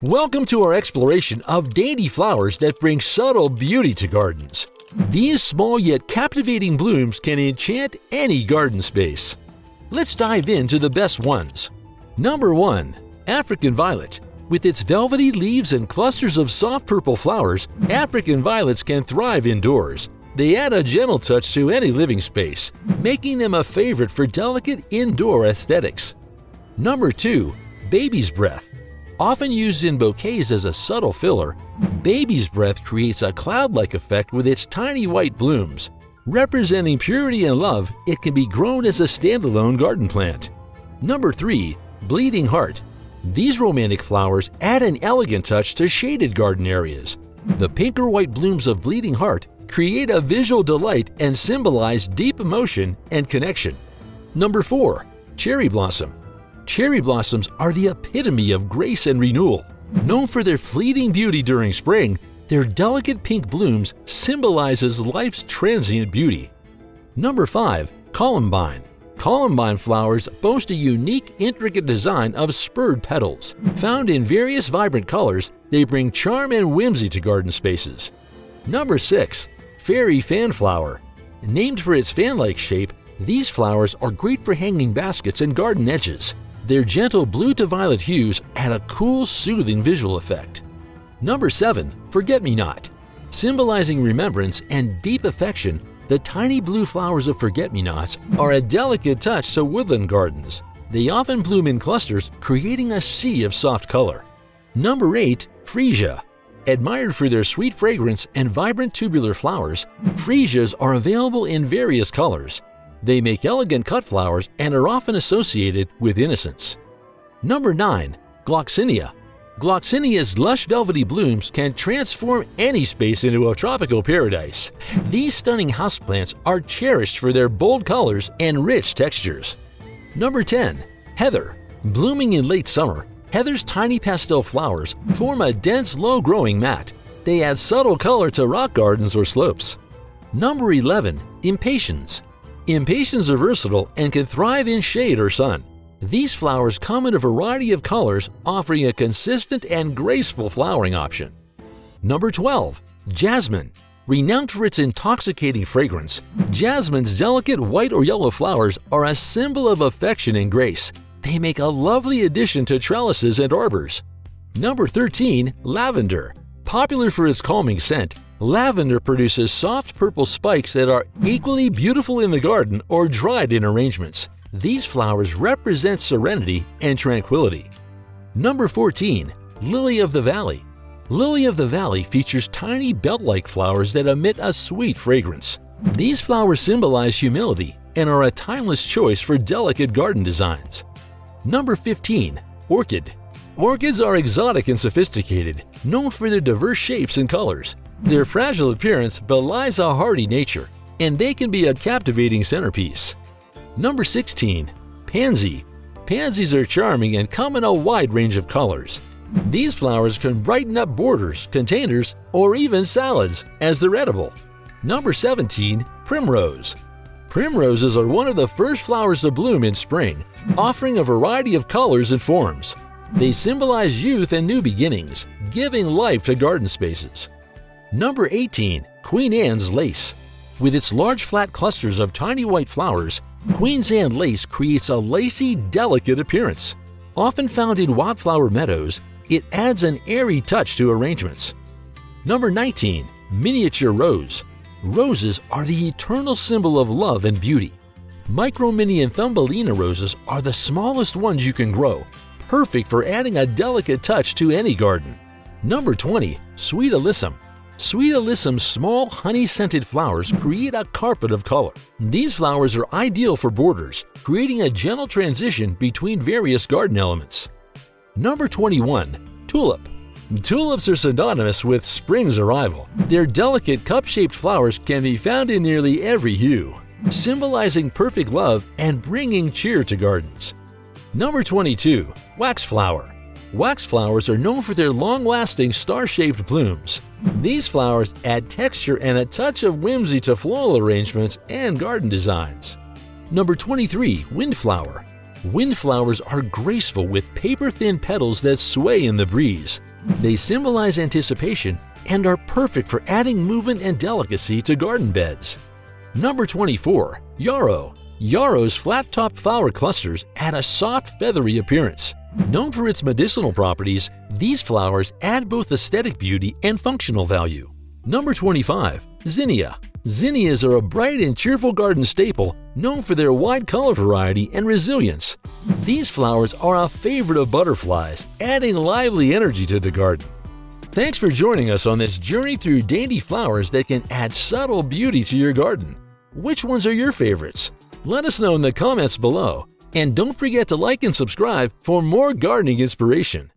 Welcome to our exploration of dainty flowers that bring subtle beauty to gardens. These small yet captivating blooms can enchant any garden space. Let's dive into the best ones. Number 1. African Violet. With its velvety leaves and clusters of soft purple flowers, African Violets can thrive indoors. They add a gentle touch to any living space, making them a favorite for delicate indoor aesthetics. Number 2. Baby's Breath. Often used in bouquets as a subtle filler, Baby's Breath creates a cloud-like effect with its tiny white blooms. Representing purity and love, it can be grown as a standalone garden plant. Number 3. Bleeding Heart. These romantic flowers add an elegant touch to shaded garden areas. The pink or white blooms of Bleeding Heart create a visual delight and symbolize deep emotion and connection. Number 4. Cherry Blossom. Cherry blossoms are the epitome of grace and renewal. Known for their fleeting beauty during spring, their delicate pink blooms symbolizes life's transient beauty. Number 5. Columbine. Columbine flowers boast a unique, intricate design of spurred petals. Found in various vibrant colors, they bring charm and whimsy to garden spaces. Number 6. Fairy Fanflower. Named for its fan-like shape, these flowers are great for hanging baskets and garden edges. Their gentle blue to violet hues add a cool, soothing visual effect. Number 7. Forget-me-not. Symbolizing remembrance and deep affection, the tiny blue flowers of forget-me-nots are a delicate touch to woodland gardens. They often bloom in clusters, creating a sea of soft color. Number 8. Freesia. Admired for their sweet fragrance and vibrant tubular flowers, freesias are available in various colors. They make elegant cut flowers and are often associated with innocence. Number 9. Gloxinia. Gloxinia's lush velvety blooms can transform any space into a tropical paradise. These stunning houseplants are cherished for their bold colors and rich textures. Number 10. Heather. Blooming in late summer, heather's tiny pastel flowers form a dense, low-growing mat. They add subtle color to rock gardens or slopes. Number 11. Impatiens. Impatiens are versatile and can thrive in shade or sun. These flowers come in a variety of colors, offering a consistent and graceful flowering option. Number 12. Jasmine. Renowned for its intoxicating fragrance, jasmine's delicate white or yellow flowers are a symbol of affection and grace. They make a lovely addition to trellises and arbors. Number 13. Lavender. Popular for its calming scent, lavender produces soft purple spikes that are equally beautiful in the garden or dried in arrangements. These flowers represent serenity and tranquility. Number 14. Lily of the Valley. Lily of the Valley features tiny belt-like flowers that emit a sweet fragrance. These flowers symbolize humility and are a timeless choice for delicate garden designs. Number 15. Orchid. Orchids are exotic and sophisticated, known for their diverse shapes and colors. Their fragile appearance belies a hardy nature, and they can be a captivating centerpiece. Number 16. Pansy. Pansies are charming and come in a wide range of colors. These flowers can brighten up borders, containers, or even salads, as they're edible. Number 17. Primrose. Primroses are one of the first flowers to bloom in spring, offering a variety of colors and forms. They symbolize youth and new beginnings, giving life to garden spaces. Number 18. Queen Anne's Lace. With its large flat clusters of tiny white flowers, Queen Anne's lace creates a lacy, delicate appearance. Often found in wildflower meadows, it adds an airy touch to arrangements. Number 19. Miniature Rose. Roses are the eternal symbol of love and beauty. Micro, mini, and Thumbelina roses are the smallest ones you can grow, perfect for adding a delicate touch to any garden. Number 20. Sweet Alyssum. Sweet Alyssum's small, honey-scented flowers create a carpet of color. These flowers are ideal for borders, creating a gentle transition between various garden elements. Number 21. Tulip. Tulips are synonymous with spring's arrival. Their delicate cup-shaped flowers can be found in nearly every hue, symbolizing perfect love and bringing cheer to gardens. Number 22. Waxflower. Waxflowers are known for their long-lasting star-shaped blooms. These flowers add texture and a touch of whimsy to floral arrangements and garden designs. Number 23. Windflower. Windflowers are graceful with paper-thin petals that sway in the breeze. They symbolize anticipation and are perfect for adding movement and delicacy to garden beds. Number 24. Yarrow. Yarrow's flat-topped flower clusters add a soft, feathery appearance. Known for its medicinal properties, these flowers add both aesthetic beauty and functional value. Number 25. Zinnia. Zinnias are a bright and cheerful garden staple known for their wide color variety and resilience. These flowers are a favorite of butterflies, adding lively energy to the garden. Thanks for joining us on this journey through dainty flowers that can add subtle beauty to your garden. Which ones are your favorites? Let us know in the comments below. And don't forget to like and subscribe for more gardening inspiration.